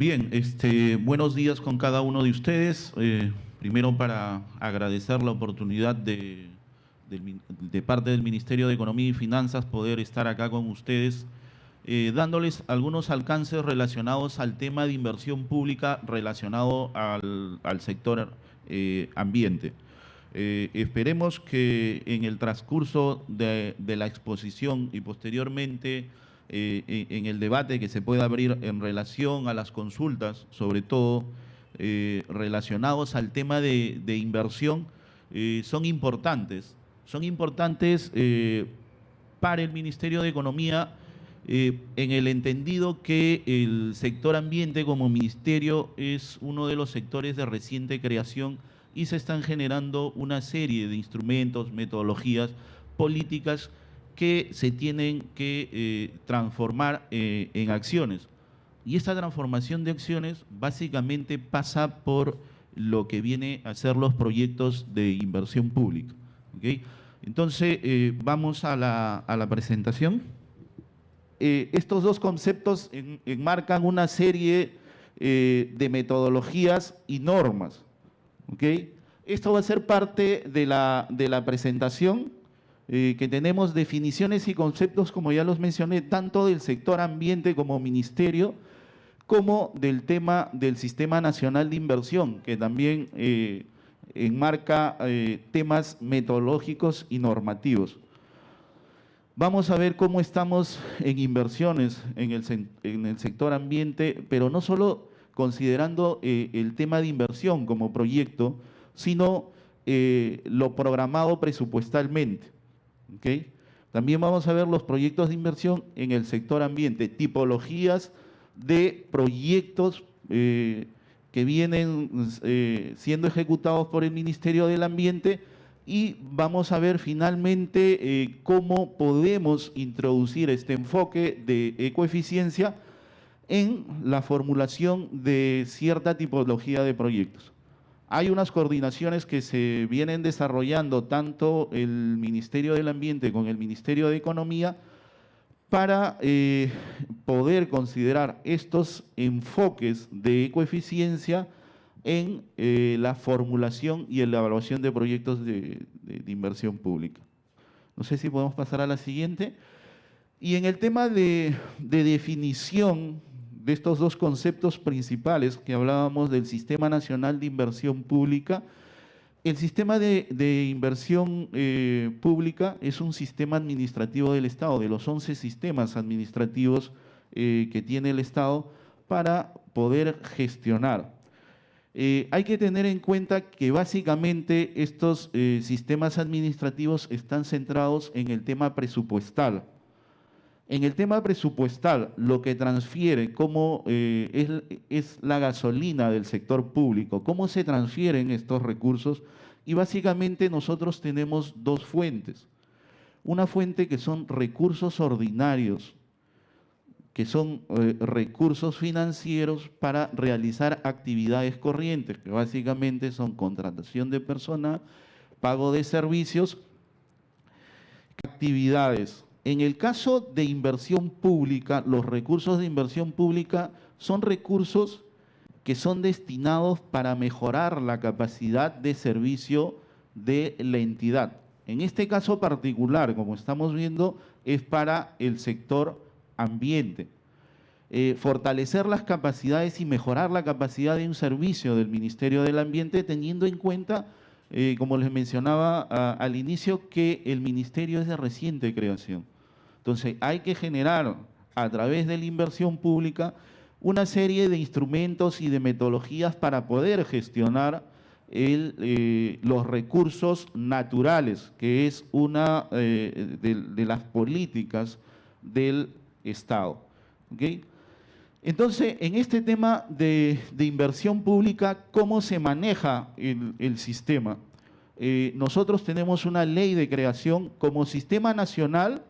Bien, buenos días con cada uno de ustedes. Primero para agradecer la oportunidad de parte del Ministerio de Economía y Finanzas poder estar acá con ustedes, dándoles algunos alcances relacionados al tema de inversión pública relacionado al sector ambiente. Esperemos que en el transcurso de la exposición y posteriormente en el debate que se pueda abrir en relación a las consultas, sobre todo relacionados al tema de inversión, son importantes. Son importantes para el Ministerio de Economía en el entendido que el sector ambiente como ministerio es uno de los sectores de reciente creación y se están generando una serie de instrumentos, metodologías, políticas que se tienen que transformar en acciones. Y esta transformación de acciones básicamente pasa por lo que viene a ser los proyectos de inversión pública. ¿Okay? Entonces, vamos a la presentación. Estos dos conceptos enmarcan una serie de metodologías y normas. ¿Okay? Esto va a ser parte de la presentación, que tenemos definiciones y conceptos, como ya los mencioné, tanto del sector ambiente como ministerio, como del tema del Sistema Nacional de Inversión, que también enmarca temas metodológicos y normativos. Vamos a ver cómo estamos en inversiones en el sector ambiente, pero no solo considerando el tema de inversión como proyecto, sino lo programado presupuestalmente. ¿Okay? También vamos a ver los proyectos de inversión en el sector ambiente, tipologías de proyectos que vienen siendo ejecutados por el Ministerio del Ambiente, y vamos a ver finalmente cómo podemos introducir este enfoque de ecoeficiencia en la formulación de cierta tipología de proyectos. Hay unas coordinaciones que se vienen desarrollando tanto el Ministerio del Ambiente con el Ministerio de Economía para poder considerar estos enfoques de ecoeficiencia en la formulación y en la evaluación de proyectos de inversión pública. No sé si podemos pasar a la siguiente. Y en el tema de definición de estos dos conceptos principales que hablábamos del Sistema Nacional de Inversión Pública, el sistema de inversión pública es un sistema administrativo del Estado, de los 11 sistemas administrativos que tiene el Estado para poder gestionar. Hay que tener en cuenta que básicamente estos sistemas administrativos están centrados en el tema presupuestal. En el tema presupuestal, lo que transfiere, cómo es la gasolina del sector público, cómo se transfieren estos recursos, y básicamente nosotros tenemos dos fuentes. Una fuente que son recursos ordinarios, que son recursos financieros para realizar actividades corrientes, que básicamente son contratación de personal, pago de servicios, actividades. En el caso de inversión pública, los recursos de inversión pública son recursos que son destinados para mejorar la capacidad de servicio de la entidad. En este caso particular, como estamos viendo, es para el sector ambiente. Fortalecer las capacidades y mejorar la capacidad de un servicio del Ministerio del Ambiente, teniendo en cuenta, como les mencionaba al inicio, que el ministerio es de reciente creación. Entonces, hay que generar a través de la inversión pública una serie de instrumentos y de metodologías para poder gestionar los recursos naturales, que es una de las políticas del Estado. ¿Okay? Entonces, en este tema de inversión pública, ¿cómo se maneja el sistema? Nosotros tenemos una ley de creación como sistema nacional.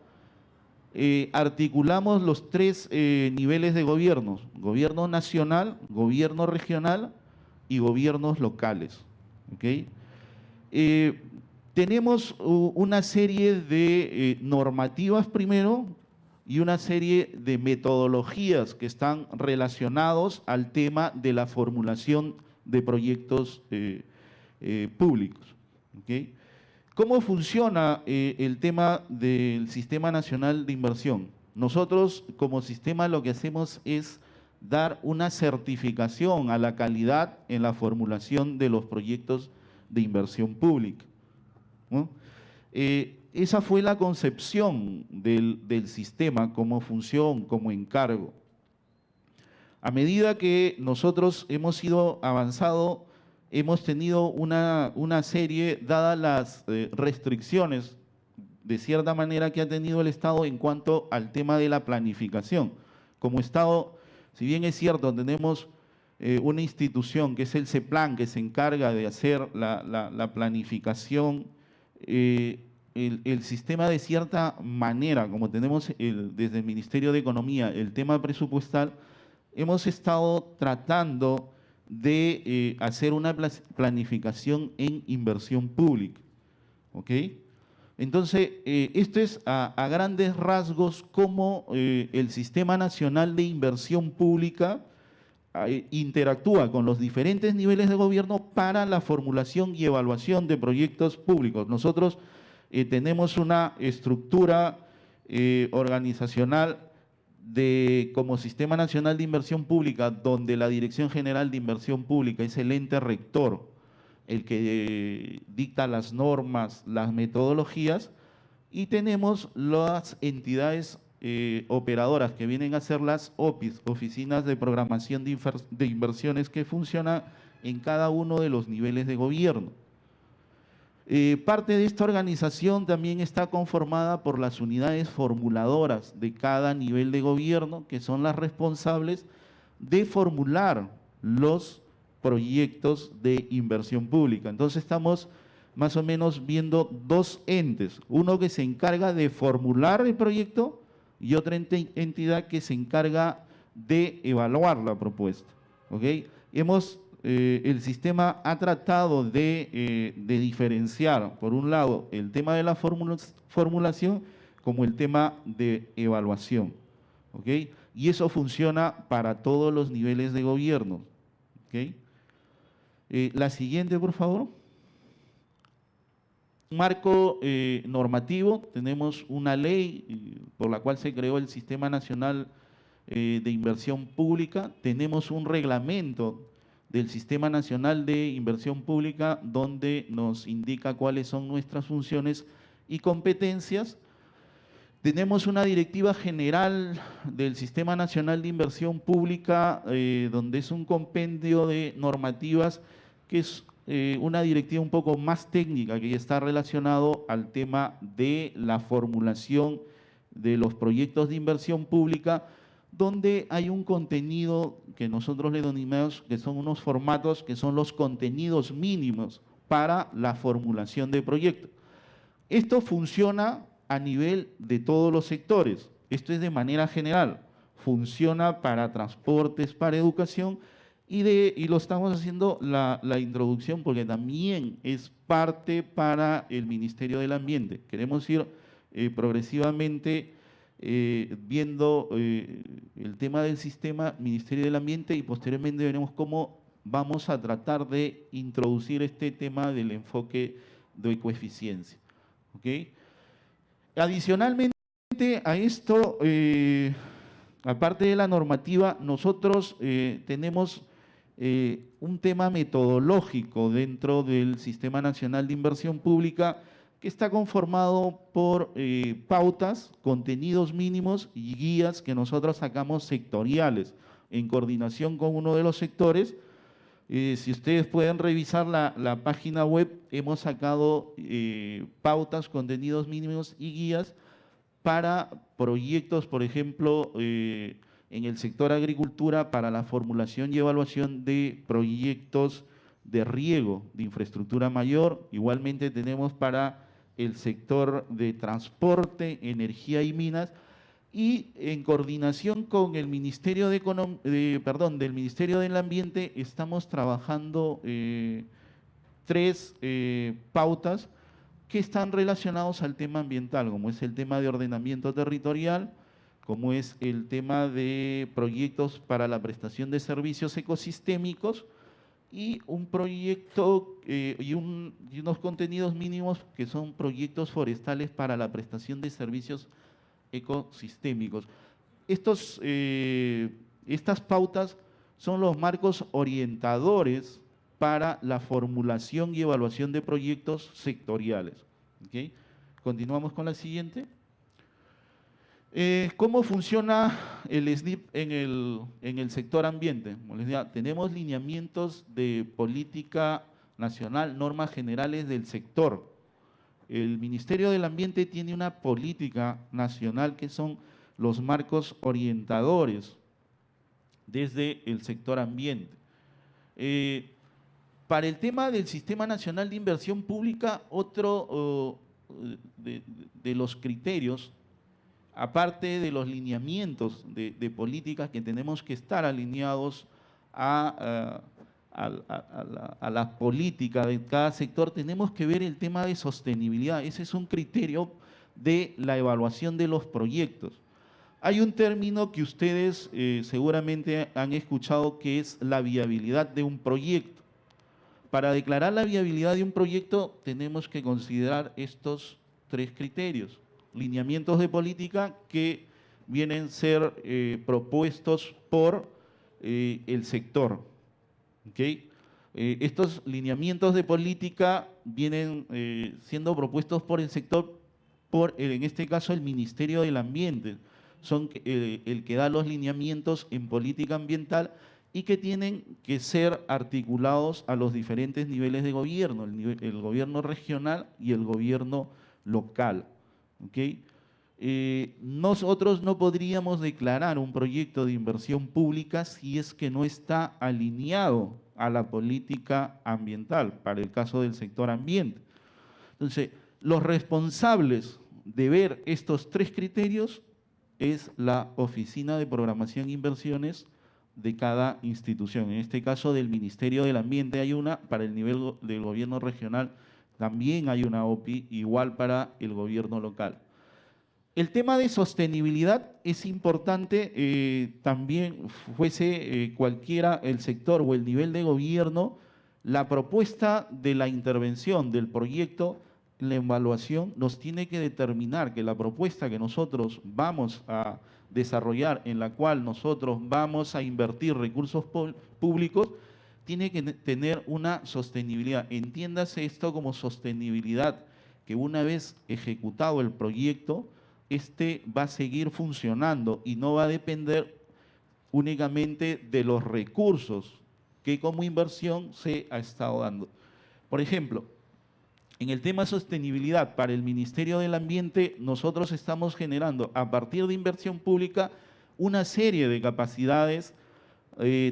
Articulamos los tres niveles de gobierno: gobierno nacional, gobierno regional y gobiernos locales. ¿Okay? Tenemos una serie de normativas primero, y una serie de metodologías que están relacionados al tema de la formulación de proyectos públicos. ¿Okay? ¿Cómo funciona el tema del Sistema Nacional de Inversión? Nosotros como sistema lo que hacemos es dar una certificación a la calidad en la formulación de los proyectos de inversión pública, ¿no? Esa fue la concepción del sistema como función, como encargo. A medida que nosotros hemos ido avanzando, hemos tenido una serie, dadas las restricciones, de cierta manera, que ha tenido el Estado en cuanto al tema de la planificación. Como Estado, si bien es cierto, tenemos una institución que es el CEPLAN, que se encarga de hacer la planificación, el sistema de cierta manera, como tenemos desde el Ministerio de Economía el tema presupuestal, hemos estado tratando de hacer una planificación en inversión pública. ¿Ok? Entonces, esto es a grandes rasgos cómo el Sistema Nacional de Inversión Pública interactúa con los diferentes niveles de gobierno para la formulación y evaluación de proyectos públicos. Nosotros tenemos una estructura organizacional como Sistema Nacional de Inversión Pública, donde la Dirección General de Inversión Pública es el ente rector, el que dicta las normas, las metodologías, y tenemos las entidades operadoras que vienen a ser las OPIs, Oficinas de Programación de Inversiones, que funcionan en cada uno de los niveles de gobierno. Parte de esta organización también está conformada por las unidades formuladoras de cada nivel de gobierno, que son las responsables de formular los proyectos de inversión pública. Entonces estamos más o menos viendo dos entes, uno que se encarga de formular el proyecto y otra entidad que se encarga de evaluar la propuesta. ¿Okay? El sistema ha tratado de diferenciar, por un lado, el tema de la formulación como el tema de evaluación. ¿Okay? Y eso funciona para todos los niveles de gobierno. ¿Okay? La siguiente, por favor. Marco normativo, tenemos una ley por la cual se creó el Sistema Nacional de Inversión Pública, tenemos un reglamento del Sistema Nacional de Inversión Pública donde nos indica cuáles son nuestras funciones y competencias. Tenemos una directiva general del Sistema Nacional de Inversión Pública donde es un compendio de normativas que es una directiva un poco más técnica que está relacionado al tema de la formulación de los proyectos de inversión pública, donde hay un contenido que nosotros le denominamos que son unos formatos que son los contenidos mínimos para la formulación de proyectos. Esto funciona a nivel de todos los sectores, esto es de manera general, funciona para transportes, para educación, y lo estamos haciendo la introducción porque también es parte para el Ministerio del Ambiente. Queremos ir progresivamente viendo el tema del sistema Ministerio del Ambiente y posteriormente veremos cómo vamos a tratar de introducir este tema del enfoque de ecoeficiencia. ¿Okay? Adicionalmente a esto, aparte de la normativa, nosotros tenemos un tema metodológico dentro del Sistema Nacional de Inversión Pública que está conformado por pautas, contenidos mínimos y guías que nosotros sacamos sectoriales en coordinación con uno de los sectores. Si ustedes pueden revisar la página web, hemos sacado pautas, contenidos mínimos y guías para proyectos, por ejemplo, en el sector agricultura, para la formulación y evaluación de proyectos de riego, de infraestructura mayor. Igualmente tenemos para el sector de transporte, energía y minas, y en coordinación con el Ministerio del Ministerio del Ambiente estamos trabajando 3 pautas que están relacionados al tema ambiental, como es el tema de ordenamiento territorial, como es el tema de proyectos para la prestación de servicios ecosistémicos y un proyecto y unos contenidos mínimos que son proyectos forestales para la prestación de servicios ecosistémicos. Estas pautas son los marcos orientadores para la formulación y evaluación de proyectos sectoriales. ¿Okay? Continuamos con la siguiente. ¿Cómo funciona el SNIP en el sector ambiente? Como les decía, tenemos lineamientos de política nacional, normas generales del sector. El Ministerio del Ambiente tiene una política nacional que son los marcos orientadores desde el sector ambiente. Para el tema del Sistema Nacional de Inversión Pública, otro de los criterios, aparte de los lineamientos de políticas que tenemos que estar alineados a la política de cada sector, tenemos que ver el tema de sostenibilidad. Ese es un criterio de la evaluación de los proyectos. Hay un término que ustedes seguramente han escuchado que es la viabilidad de un proyecto. Para declarar la viabilidad de un proyecto tenemos que considerar estos tres criterios. Lineamientos de política que vienen a ser propuestos por el sector. ¿Okay? Estos lineamientos de política vienen siendo propuestos por el sector, en este caso el Ministerio del Ambiente. Son el que da los lineamientos en política ambiental y que tienen que ser articulados a los diferentes niveles de gobierno, el gobierno regional y el gobierno local. ¿Okay? Nosotros no podríamos declarar un proyecto de inversión pública si es que no está alineado a la política ambiental, para el caso del sector ambiente. Entonces, los responsables de ver estos tres criterios es la Oficina de Programación e Inversiones de cada institución. En este caso del Ministerio del Ambiente hay una, para el nivel del gobierno regional también hay una OPI, igual para el gobierno local. El tema de sostenibilidad es importante, también fuese cualquiera el sector o el nivel de gobierno, la propuesta de la intervención del proyecto, la evaluación nos tiene que determinar que la propuesta que nosotros vamos a desarrollar, en la cual nosotros vamos a invertir recursos públicos, tiene que tener una sostenibilidad. Entiéndase esto como sostenibilidad, que una vez ejecutado el proyecto, este va a seguir funcionando y no va a depender únicamente de los recursos que como inversión se ha estado dando. Por ejemplo, en el tema sostenibilidad para el Ministerio del Ambiente, nosotros estamos generando a partir de inversión pública una serie de capacidades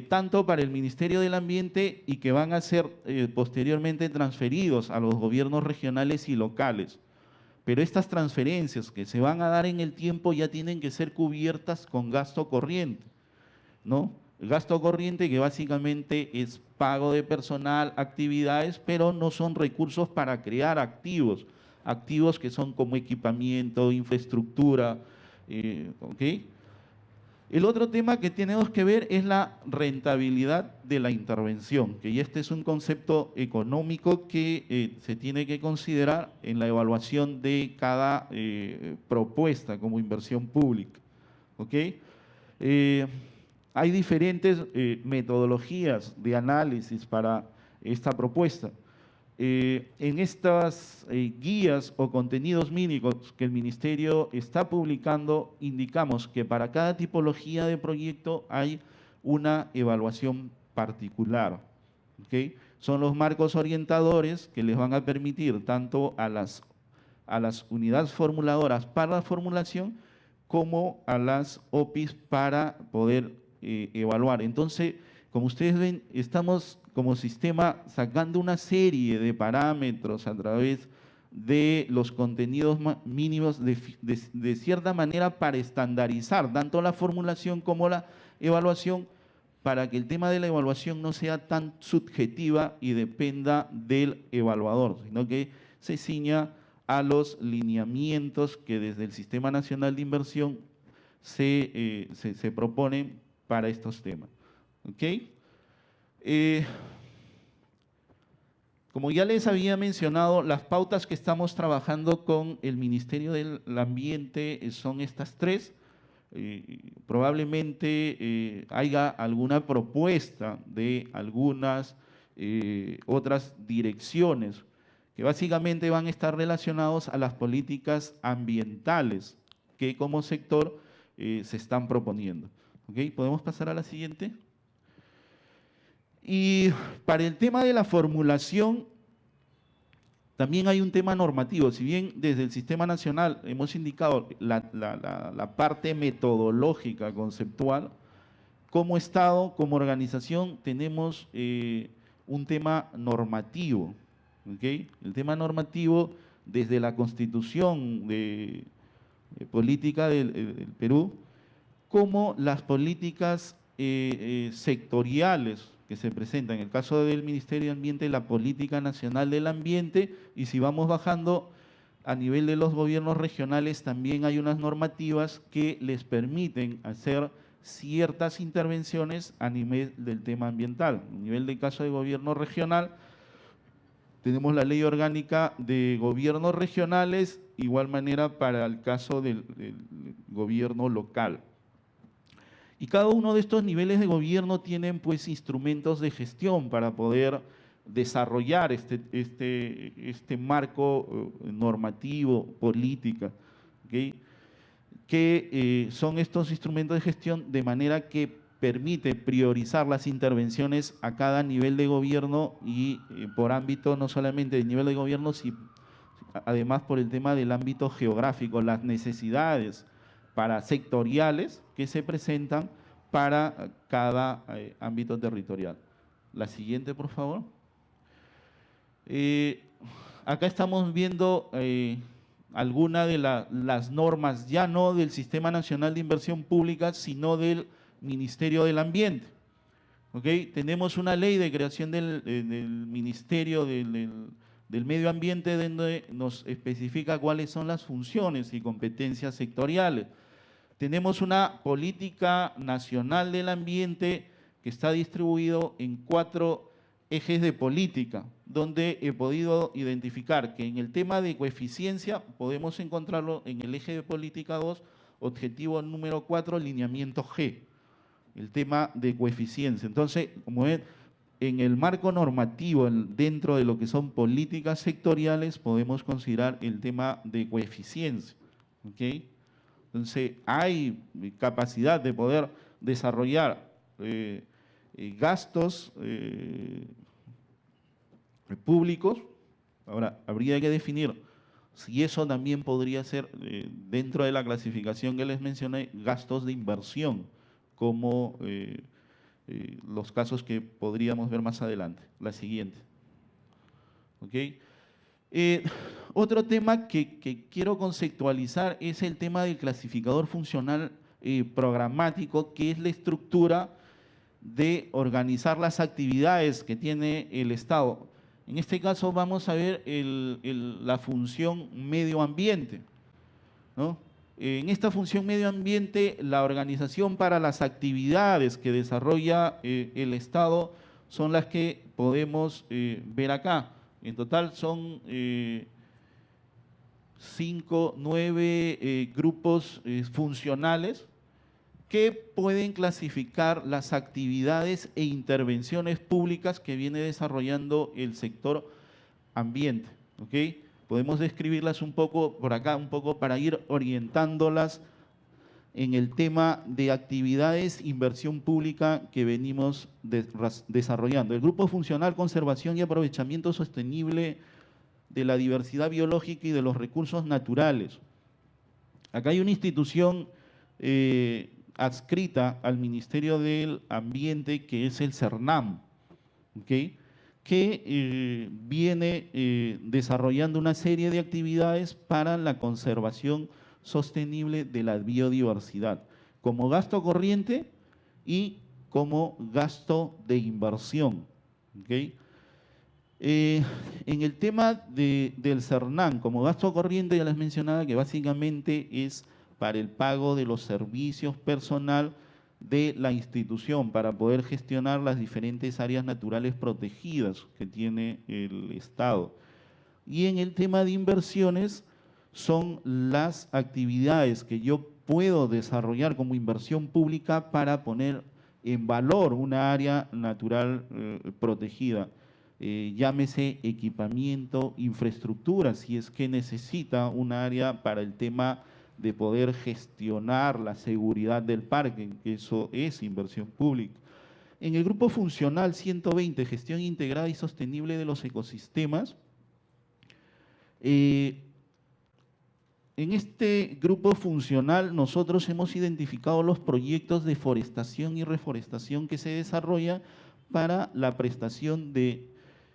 tanto para el Ministerio del Ambiente y que van a ser posteriormente transferidos a los gobiernos regionales y locales. Pero estas transferencias que se van a dar en el tiempo ya tienen que ser cubiertas con gasto corriente, ¿no? El gasto corriente que básicamente es pago de personal, actividades, pero no son recursos para crear activos, activos que son como equipamiento, infraestructura, ¿ok? El otro tema que tenemos que ver es la rentabilidad de la intervención, que este es un concepto económico que se tiene que considerar en la evaluación de cada propuesta como inversión pública. ¿Okay? Hay diferentes metodologías de análisis para esta propuesta. En estas guías o contenidos mínimos que el Ministerio está publicando, indicamos que para cada tipología de proyecto hay una evaluación particular. ¿Okay? Son los marcos orientadores que les van a permitir tanto a las unidades formuladoras para la formulación como a las OPIs para poder evaluar. Entonces, como ustedes ven, estamos como sistema sacando una serie de parámetros a través de los contenidos mínimos de cierta manera para estandarizar tanto la formulación como la evaluación, para que el tema de la evaluación no sea tan subjetiva y dependa del evaluador, sino que se ciña a los lineamientos que desde el Sistema Nacional de Inversión se proponen para estos temas. ¿Ok? Como ya les había mencionado, las pautas que estamos trabajando con el Ministerio del Ambiente son estas tres. Probablemente haya alguna propuesta de algunas otras direcciones que básicamente van a estar relacionados a las políticas ambientales que como sector se están proponiendo. ¿Ok? ¿Podemos pasar a la siguiente? Y para el tema de la formulación, también hay un tema normativo. Si bien desde el Sistema Nacional hemos indicado la parte metodológica, conceptual, como Estado, como organización, tenemos un tema normativo. ¿Okay? El tema normativo, desde la Constitución de Política del Perú, como las políticas sectoriales que se presentan. En el caso del Ministerio de Ambiente, la Política Nacional del Ambiente, y si vamos bajando a nivel de los gobiernos regionales, también hay unas normativas que les permiten hacer ciertas intervenciones a nivel del tema ambiental. A nivel del caso de gobierno regional, tenemos la Ley Orgánica de Gobiernos Regionales, igual manera para el caso del gobierno local. Y cada uno de estos niveles de gobierno tienen pues instrumentos de gestión para poder desarrollar este marco normativo, política, ¿okay? Que son estos instrumentos de gestión de manera que permite priorizar las intervenciones a cada nivel de gobierno y por ámbito no solamente del nivel de gobierno, sino además por el tema del ámbito geográfico, las necesidades para sectoriales que se presentan para cada ámbito territorial. La siguiente, por favor. Acá estamos viendo algunas de las normas, ya no del Sistema Nacional de Inversión Pública, sino del Ministerio del Ambiente. ¿Okay? Tenemos una ley de creación del Ministerio del Medio Ambiente donde nos especifica cuáles son las funciones y competencias sectoriales. Tenemos una política nacional del ambiente que está distribuido en 4 ejes de política, donde he podido identificar que en el tema de coeficiencia podemos encontrarlo en el eje de política 2, objetivo número 4, lineamiento G, el tema de coeficiencia. Entonces, como ven, en el marco normativo, dentro de lo que son políticas sectoriales, podemos considerar el tema de coeficiencia. ¿Okay? Entonces, hay capacidad de poder desarrollar gastos públicos. Ahora, habría que definir si eso también podría ser, dentro de la clasificación que les mencioné, gastos de inversión, como los casos que podríamos ver más adelante. La siguiente. ¿Ok? Otro tema que quiero conceptualizar es el tema del clasificador funcional programático, que es la estructura de organizar las actividades que tiene el Estado. En este caso vamos a ver la función medio ambiente, ¿no? En esta función medio ambiente, la organización para las actividades que desarrolla el Estado son las que podemos ver acá. En total son 9 grupos funcionales que pueden clasificar las actividades e intervenciones públicas que viene desarrollando el sector ambiente. ¿Okay? Podemos describirlas un poco por acá, un poco para ir orientándolas en el tema de actividades, inversión pública que venimos desarrollando. El Grupo Funcional Conservación y Aprovechamiento Sostenible de la Diversidad Biológica y de los Recursos Naturales. Acá hay una institución adscrita al Ministerio del Ambiente que es el CERNAM, ¿okay? Que viene desarrollando una serie de actividades para la conservación sostenible de la biodiversidad, como gasto corriente y como gasto de inversión. ¿Okay? En el tema del CERNAM, como gasto corriente, ya les mencionaba que básicamente es para el pago de los servicios personal de la institución para poder gestionar las diferentes áreas naturales protegidas que tiene el Estado. Y en el tema de inversiones son las actividades que yo puedo desarrollar como inversión pública para poner en valor una área natural protegida. Llámese equipamiento, infraestructura, si es que necesita un área para el tema de poder gestionar la seguridad del parque, que eso es inversión pública. En el grupo funcional 120, gestión integrada y sostenible de los ecosistemas, en este grupo funcional nosotros hemos identificado los proyectos de forestación y reforestación que se desarrollan para la prestación de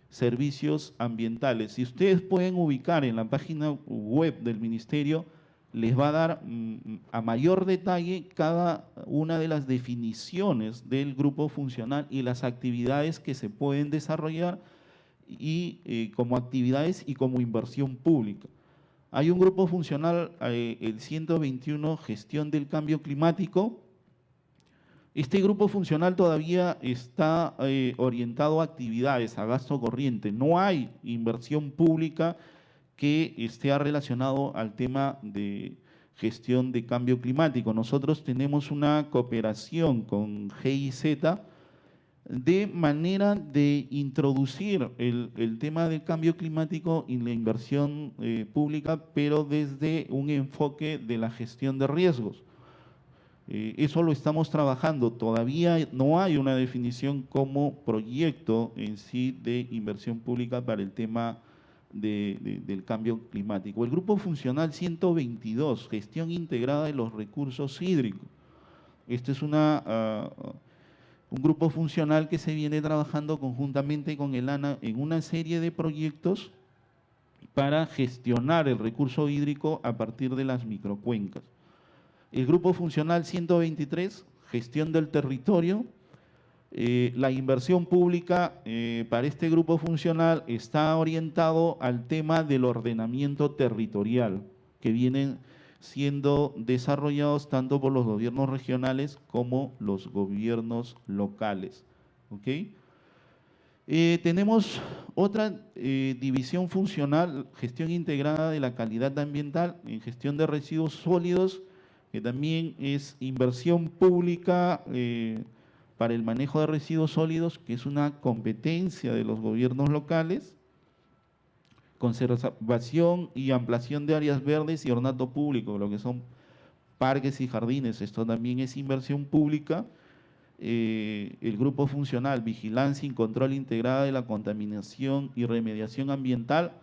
servicios ambientales. Si ustedes pueden ubicar en la página web del Ministerio, les va a dar a mayor detalle cada una de las definiciones del grupo funcional y las actividades que se pueden desarrollar y como actividades y como inversión pública. Hay un grupo funcional, el 121, gestión del cambio climático. Este grupo funcional todavía está orientado a actividades, a gasto corriente. No hay inversión pública que esté relacionado al tema de gestión de cambio climático. Nosotros tenemos una cooperación con GIZ de manera de introducir el tema del cambio climático en la inversión pública, pero desde un enfoque de la gestión de riesgos. Eso lo estamos trabajando. Todavía no hay una definición como proyecto en sí de inversión pública para el tema del cambio climático. El grupo funcional 122, gestión integrada de los recursos hídricos. Este es un grupo funcional que se viene trabajando conjuntamente con el ANA en una serie de proyectos para gestionar el recurso hídrico a partir de las microcuencas. El grupo funcional 123, gestión del territorio. La inversión pública para este grupo funcional está orientado al tema del ordenamiento territorial, que vienen siendo desarrollados tanto por los gobiernos regionales como los gobiernos locales. ¿Okay? Tenemos otra división funcional, gestión integrada de la calidad ambiental en gestión de residuos sólidos, que también es inversión pública para el manejo de residuos sólidos, que es una competencia de los gobiernos locales, conservación y ampliación de áreas verdes y ornato público, lo que son parques y jardines, esto también es inversión pública. El grupo funcional, vigilancia y control integrada de la contaminación y remediación ambiental.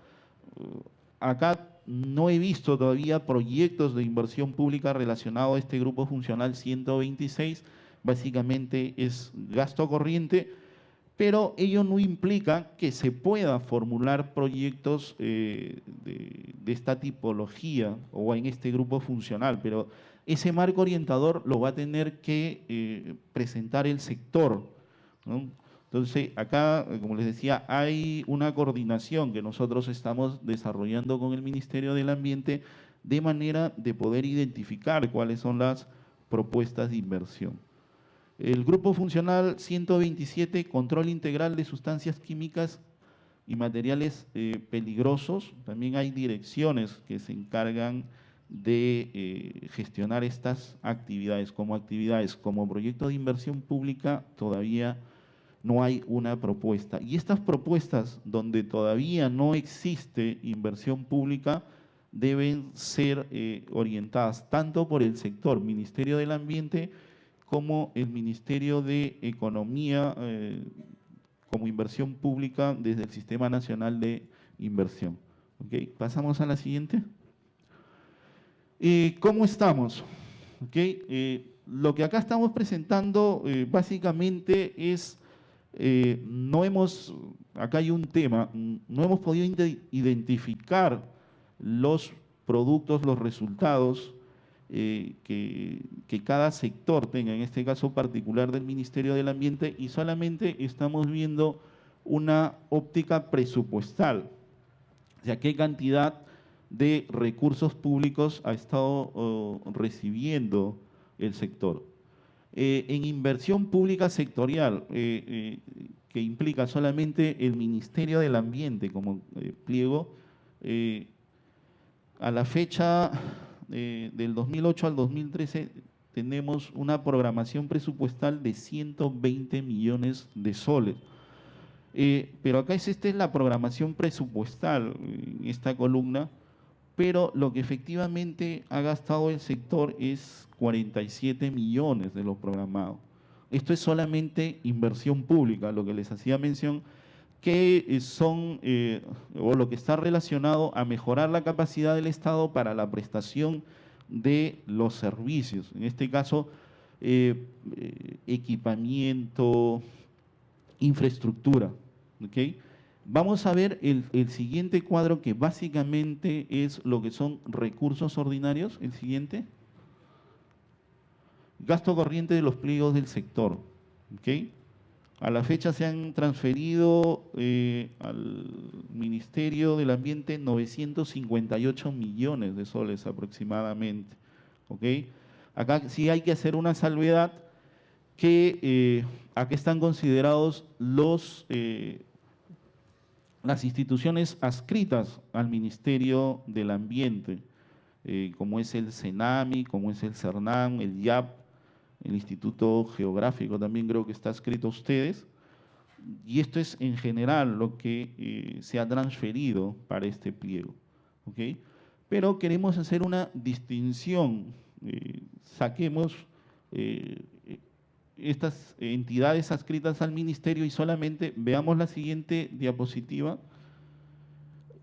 Acá no he visto todavía proyectos de inversión pública relacionados a este grupo funcional 126, básicamente es gasto corriente, pero ello no implica que se pueda formular proyectos de esta tipología o en este grupo funcional, pero ese marco orientador lo va a tener que presentar el sector, ¿no? Entonces, acá, como les decía, hay una coordinación que nosotros estamos desarrollando con el Ministerio del Ambiente de manera de poder identificar cuáles son las propuestas de inversión. El grupo funcional 127, control integral de sustancias químicas y materiales peligrosos. También hay direcciones que se encargan de gestionar estas actividades. Como proyecto de inversión pública todavía no hay una propuesta. Y estas propuestas donde todavía no existe inversión pública deben ser orientadas tanto por el sector Ministerio del Ambiente como el Ministerio de Economía como inversión pública desde el Sistema Nacional de Inversión. ¿Okay? Pasamos a la siguiente. ¿Cómo estamos? ¿Okay? Lo que acá estamos presentando básicamente es, acá hay un tema, no hemos podido identificar los productos, los resultados que cada sector tenga, en este caso particular del Ministerio del Ambiente, y solamente estamos viendo una óptica presupuestal, o sea, qué cantidad de recursos públicos ha estado recibiendo el sector. En inversión pública sectorial, que implica solamente el Ministerio del Ambiente como pliego, a la fecha del 2008 al 2013 tenemos una programación presupuestal de 120 millones de soles. Pero acá esta es la programación presupuestal en esta columna, pero lo que efectivamente ha gastado el sector es 47 millones de lo programado. Esto es solamente inversión pública, lo que les hacía mención, que son, o lo que está relacionado a mejorar la capacidad del Estado para la prestación de los servicios. En este caso, equipamiento, infraestructura, ¿ok? Vamos a ver el siguiente cuadro, que básicamente es lo que son recursos ordinarios. El siguiente. Gasto corriente de los pliegos del sector. ¿Ok? A la fecha se han transferido al Ministerio del Ambiente 958 millones de soles aproximadamente. ¿Ok? Acá sí hay que hacer una salvedad, que aquí están considerados las instituciones adscritas al Ministerio del Ambiente, como es el CENAMI, como es el CERNAM, el IAP, el Instituto Geográfico también creo que está adscrito a ustedes, y esto es en general lo que se ha transferido para este pliego. ¿Ok? Pero queremos hacer una distinción, saquemos estas entidades adscritas al ministerio y solamente veamos la siguiente diapositiva.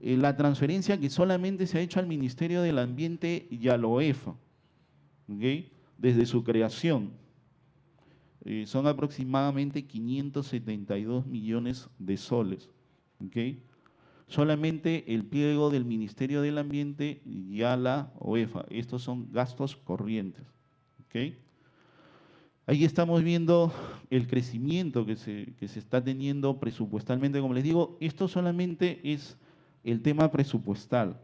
La transferencia que solamente se ha hecho al Ministerio del Ambiente y a la OEFA, ¿okay? Desde su creación. Son aproximadamente 572 millones de soles. ¿Okay? Solamente el pliego del Ministerio del Ambiente y a la OEFA. Estos son gastos corrientes. ¿Okay? Ahí estamos viendo el crecimiento que se está teniendo presupuestalmente. Como les digo, esto solamente es el tema presupuestal,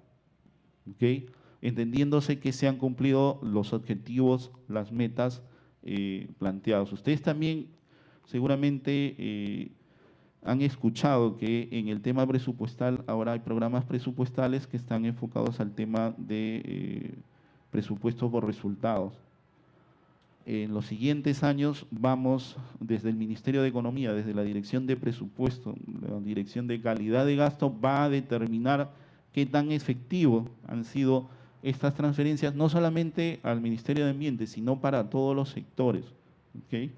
¿ok? Entendiéndose que se han cumplido los objetivos, las metas planteados. Ustedes también seguramente han escuchado que en el tema presupuestal ahora hay programas presupuestales que están enfocados al tema de presupuesto por resultados. En los siguientes años vamos desde el Ministerio de Economía, desde la Dirección de Presupuesto, la Dirección de Calidad de Gasto, va a determinar qué tan efectivo han sido estas transferencias, no solamente al Ministerio de Ambiente, sino para todos los sectores, ¿okay?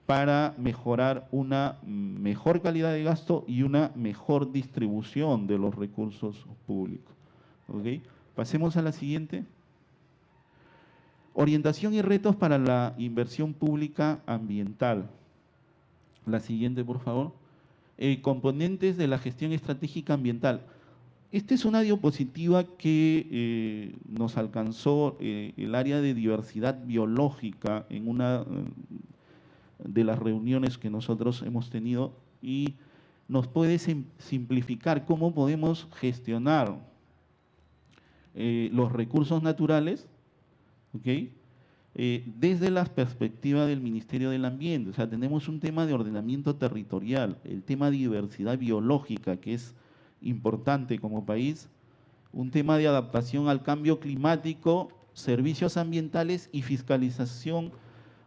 Para mejorar una mejor calidad de gasto y una mejor distribución de los recursos públicos. ¿Okay? Pasemos a la siguiente. Orientación y retos para la inversión pública ambiental. La siguiente, por favor. Componentes de la gestión estratégica ambiental. Esta es una diapositiva que nos alcanzó el área de diversidad biológica en una de las reuniones que nosotros hemos tenido, y nos puede simplificar cómo podemos gestionar los recursos naturales, ¿ok? Desde la perspectiva del Ministerio del Ambiente. O sea, tenemos un tema de ordenamiento territorial, el tema de diversidad biológica, que es importante como país, un tema de adaptación al cambio climático, servicios ambientales y fiscalización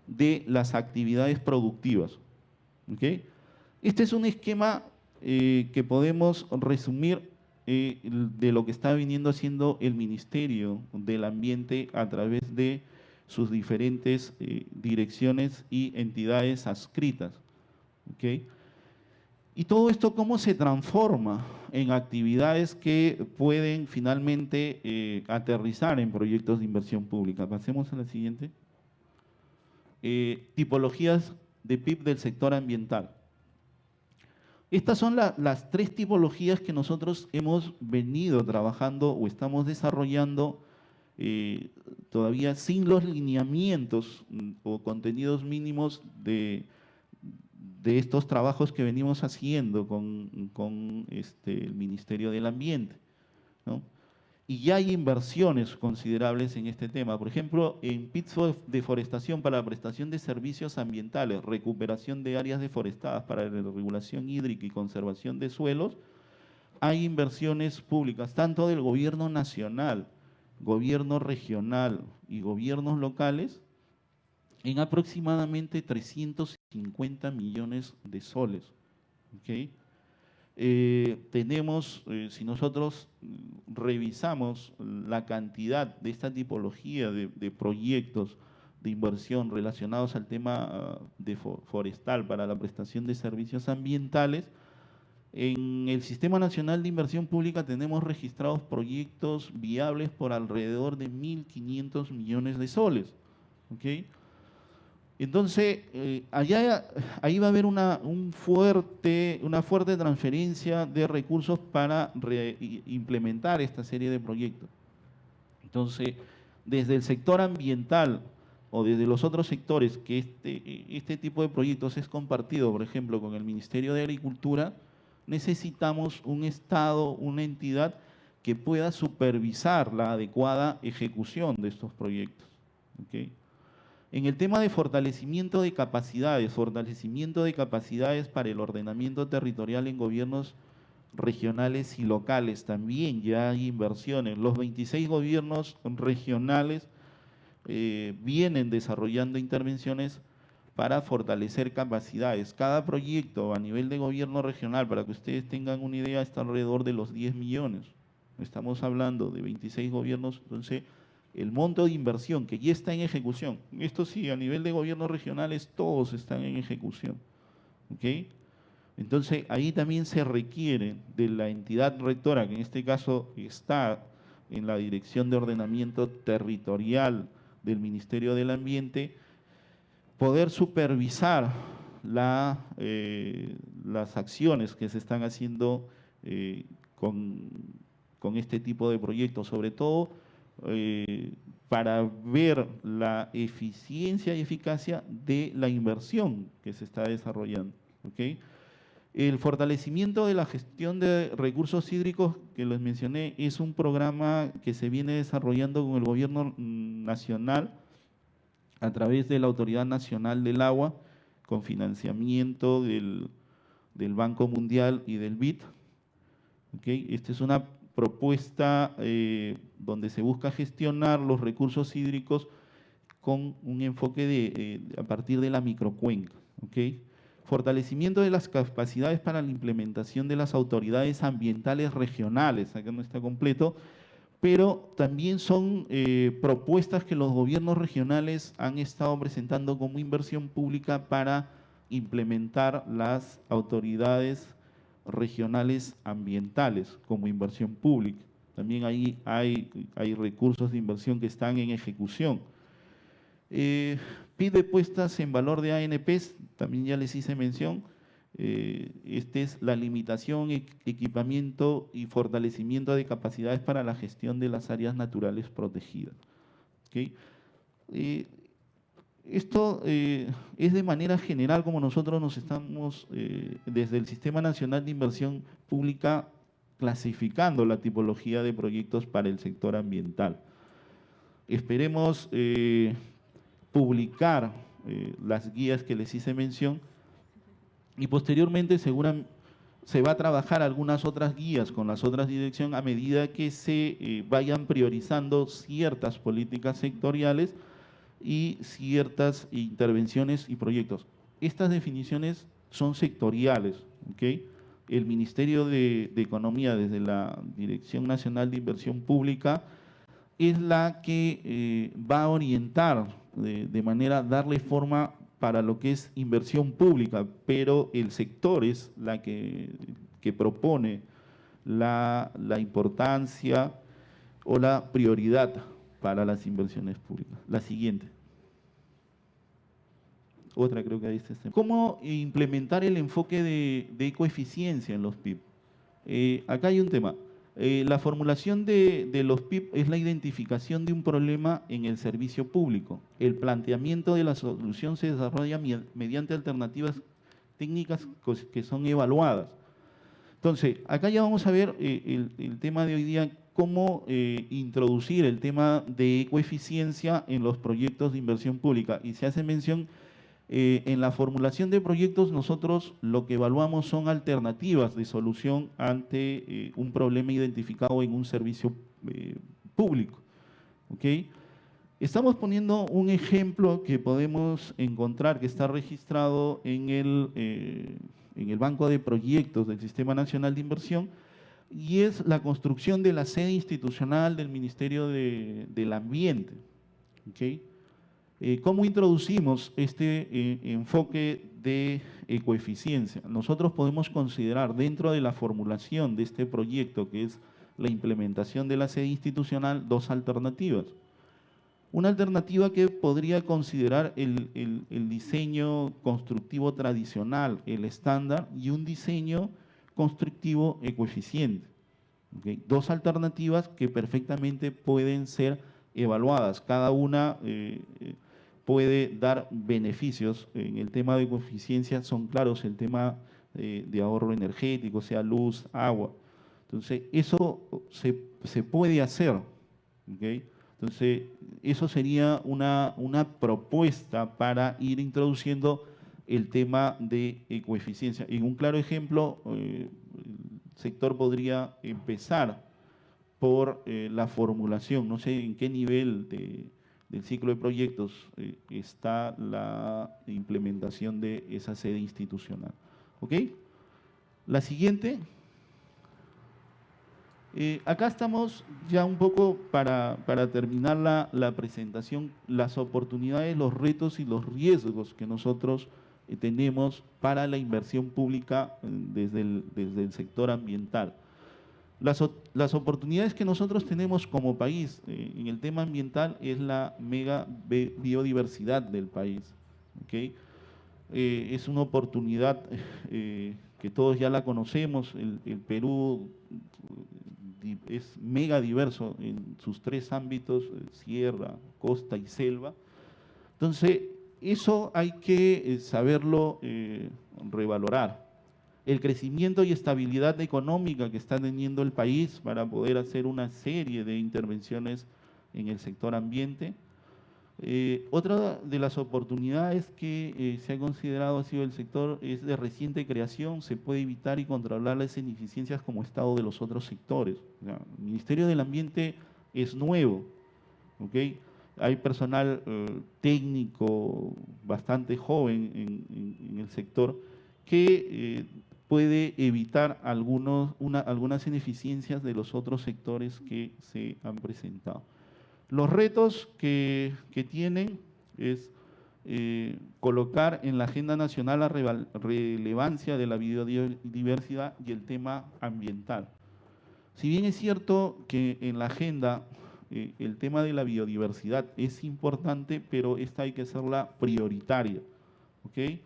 de las actividades productivas. ¿Okay? Este es un esquema que podemos resumir de lo que está viniendo haciendo el Ministerio del Ambiente a través de sus diferentes direcciones y entidades adscritas. ¿Okay? Y todo esto, ¿cómo se transforma en actividades que pueden finalmente aterrizar en proyectos de inversión pública? Pasemos a la siguiente. Tipologías de PIB del sector ambiental. Estas son las tres tipologías que nosotros hemos venido trabajando o estamos desarrollando todavía sin los lineamientos o contenidos mínimos de estos trabajos que venimos haciendo con el Ministerio del Ambiente, ¿no? y ya hay inversiones considerables en este tema. Por ejemplo, en pits de deforestación para la prestación de servicios ambientales, recuperación de áreas deforestadas para la regulación hídrica y conservación de suelos, hay inversiones públicas, tanto del gobierno nacional, gobierno regional y gobiernos locales, en aproximadamente 350 millones de soles. ¿Okay? Si nosotros revisamos la cantidad de esta tipología de proyectos de inversión relacionados al tema forestal para la prestación de servicios ambientales, en el Sistema Nacional de Inversión Pública tenemos registrados proyectos viables por alrededor de 1.500 millones de soles. ¿Okay? Entonces, ahí va a haber una fuerte transferencia de recursos para implementar esta serie de proyectos. Entonces, desde el sector ambiental o desde los otros sectores que este tipo de proyectos es compartido, por ejemplo, con el Ministerio de Agricultura, necesitamos un Estado, una entidad que pueda supervisar la adecuada ejecución de estos proyectos. ¿Okay? En el tema de fortalecimiento de capacidades para el ordenamiento territorial en gobiernos regionales y locales, también ya hay inversiones. Los 26 gobiernos regionales vienen desarrollando intervenciones para fortalecer capacidades. Cada proyecto a nivel de gobierno regional, para que ustedes tengan una idea, está alrededor de los 10 millones. Estamos hablando de 26 gobiernos, entonces el monto de inversión que ya está en ejecución, esto sí, a nivel de gobiernos regionales todos están en ejecución. ¿Okay? Entonces ahí también se requiere de la entidad rectora, que en este caso está en la Dirección de Ordenamiento Territorial del Ministerio del Ambiente, poder supervisar las acciones que se están haciendo con este tipo de proyectos, sobre todo para ver la eficiencia y eficacia de la inversión que se está desarrollando. ¿Okay? El fortalecimiento de la gestión de recursos hídricos, que les mencioné, es un programa que se viene desarrollando con el gobierno nacional a través de la Autoridad Nacional del Agua, con financiamiento del Banco Mundial y del BID. ¿Okay? Esta es una propuesta donde se busca gestionar los recursos hídricos con un enfoque a partir de la microcuenca. ¿Okay? Fortalecimiento de las capacidades para la implementación de las autoridades ambientales regionales, acá no está completo, pero también son propuestas que los gobiernos regionales han estado presentando como inversión pública para implementar las autoridades regionales ambientales como inversión pública. También ahí hay recursos de inversión que están en ejecución. PIB de puestas en valor de ANPs, también ya les hice mención. Esta es la limitación, equipamiento y fortalecimiento de capacidades para la gestión de las áreas naturales protegidas. ¿Okay? Esto es de manera general como nosotros nos estamos, desde el Sistema Nacional de Inversión Pública, clasificando la tipología de proyectos para el sector ambiental. Esperemos publicar las guías que les hice mención y posteriormente seguramente se va a trabajar algunas otras guías con las otras direcciones a medida que se vayan priorizando ciertas políticas sectoriales y ciertas intervenciones y proyectos. Estas definiciones son sectoriales, ¿okay? El Ministerio de Economía, desde la Dirección Nacional de Inversión Pública, es la que va a orientar de manera, darle forma para lo que es inversión pública, pero el sector es la que propone la importancia o la prioridad para las inversiones públicas. La siguiente. Otra creo que ahí está. ¿Cómo implementar el enfoque de ecoeficiencia en los PIB? Acá hay un tema. La formulación de los PIB es la identificación de un problema en el servicio público. El planteamiento de la solución se desarrolla mediante alternativas técnicas que son evaluadas. Entonces, acá ya vamos a ver el tema de hoy día, cómo introducir el tema de ecoeficiencia en los proyectos de inversión pública. Y se hace mención, en la formulación de proyectos nosotros lo que evaluamos son alternativas de solución ante un problema identificado en un servicio público. ¿Ok? Estamos poniendo un ejemplo que podemos encontrar, que está registrado en el Banco de Proyectos del Sistema Nacional de Inversión, y es la construcción de la sede institucional del Ministerio del Ambiente. ¿Okay? ¿Cómo introducimos este enfoque de ecoeficiencia? Nosotros podemos considerar dentro de la formulación de este proyecto, que es la implementación de la sede institucional, dos alternativas. Una alternativa que podría considerar el diseño constructivo tradicional, el estándar, y un diseño constructivo ecoeficiente. ¿Okay? Dos alternativas que perfectamente pueden ser evaluadas. Cada una puede dar beneficios. En el tema de ecoeficiencia son claros el tema de ahorro energético, sea luz, agua. Entonces, eso se puede hacer. ¿Okay? Entonces, eso sería una propuesta para ir introduciendo el tema de ecoeficiencia. En un claro ejemplo, el sector podría empezar por la formulación. No sé en qué nivel del ciclo de proyectos está la implementación de esa sede institucional. ¿Ok? La siguiente. Acá estamos ya un poco para terminar la presentación, las oportunidades, los retos y los riesgos que nosotros tenemos para la inversión pública desde el sector ambiental. Las oportunidades que nosotros tenemos como país en el tema ambiental es la mega biodiversidad del país. ¿Okay? Es una oportunidad que todos ya la conocemos. El Perú es mega diverso en sus tres ámbitos, sierra, costa y selva. Entonces, eso hay que saberlo revalorar. El crecimiento y estabilidad económica que está teniendo el país para poder hacer una serie de intervenciones en el sector ambiente. Otra de las oportunidades que se ha considerado ha sido el sector es de reciente creación, se puede evitar y controlar las ineficiencias como estado de los otros sectores. O sea, el Ministerio del Ambiente es nuevo, ¿ok? Hay personal técnico bastante joven en el sector que puede evitar algunas ineficiencias de los otros sectores que se han presentado. Los retos que tienen es colocar en la agenda nacional la relevancia de la biodiversidad y el tema ambiental. Si bien es cierto que en la agenda el tema de la biodiversidad es importante, pero esta hay que hacerla prioritaria. ¿Okay?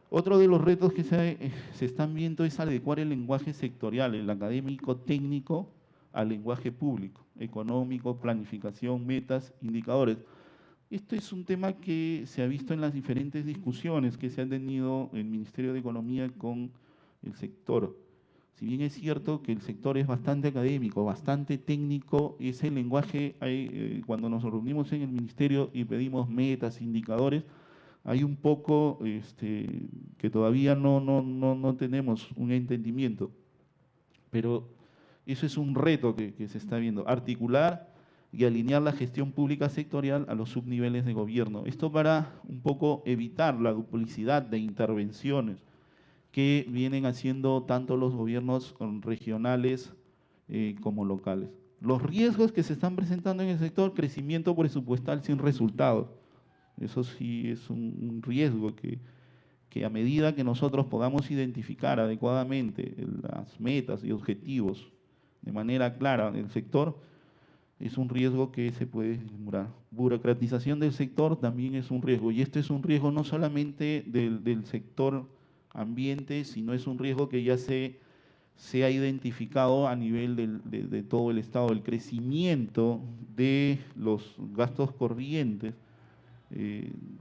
Otro de los retos que se están viendo es adecuar el lenguaje sectorial, el académico técnico, al lenguaje público, económico, planificación, metas, indicadores. Esto es un tema que se ha visto en las diferentes discusiones que se han tenido en el Ministerio de Economía con el sector. Si bien es cierto que el sector es bastante académico, bastante técnico, ese lenguaje, cuando nos reunimos en el Ministerio y pedimos metas, indicadores, hay un poco que todavía no tenemos un entendimiento. Pero eso es un reto que se está viendo, articular y alinear la gestión pública sectorial a los subniveles de gobierno. Esto para un poco evitar la duplicidad de intervenciones que vienen haciendo tanto los gobiernos regionales como locales. Los riesgos que se están presentando en el sector, crecimiento presupuestal sin resultados. Eso sí es un riesgo que a medida que nosotros podamos identificar adecuadamente las metas y objetivos de manera clara en el sector, es un riesgo que se puede disminuir. Burocratización del sector también es un riesgo, y este es un riesgo no solamente del sector ambiente, sino es un riesgo que ya se ha identificado a nivel de todo el Estado, el crecimiento de los gastos corrientes,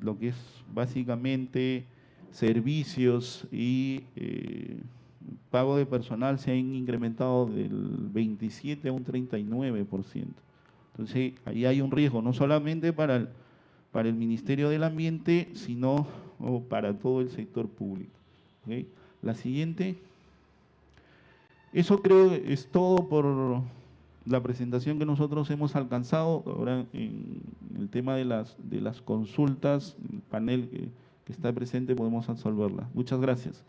lo que es básicamente servicios y pago de personal se han incrementado del 27 a un 39%. Entonces, ahí hay un riesgo, no solamente para el Ministerio del Ambiente, sino para todo el sector público. ¿Ok? La siguiente. Eso creo es todo por la presentación que nosotros hemos alcanzado. Ahora, en el tema de las consultas, el panel que está presente, podemos absolverla. Muchas gracias.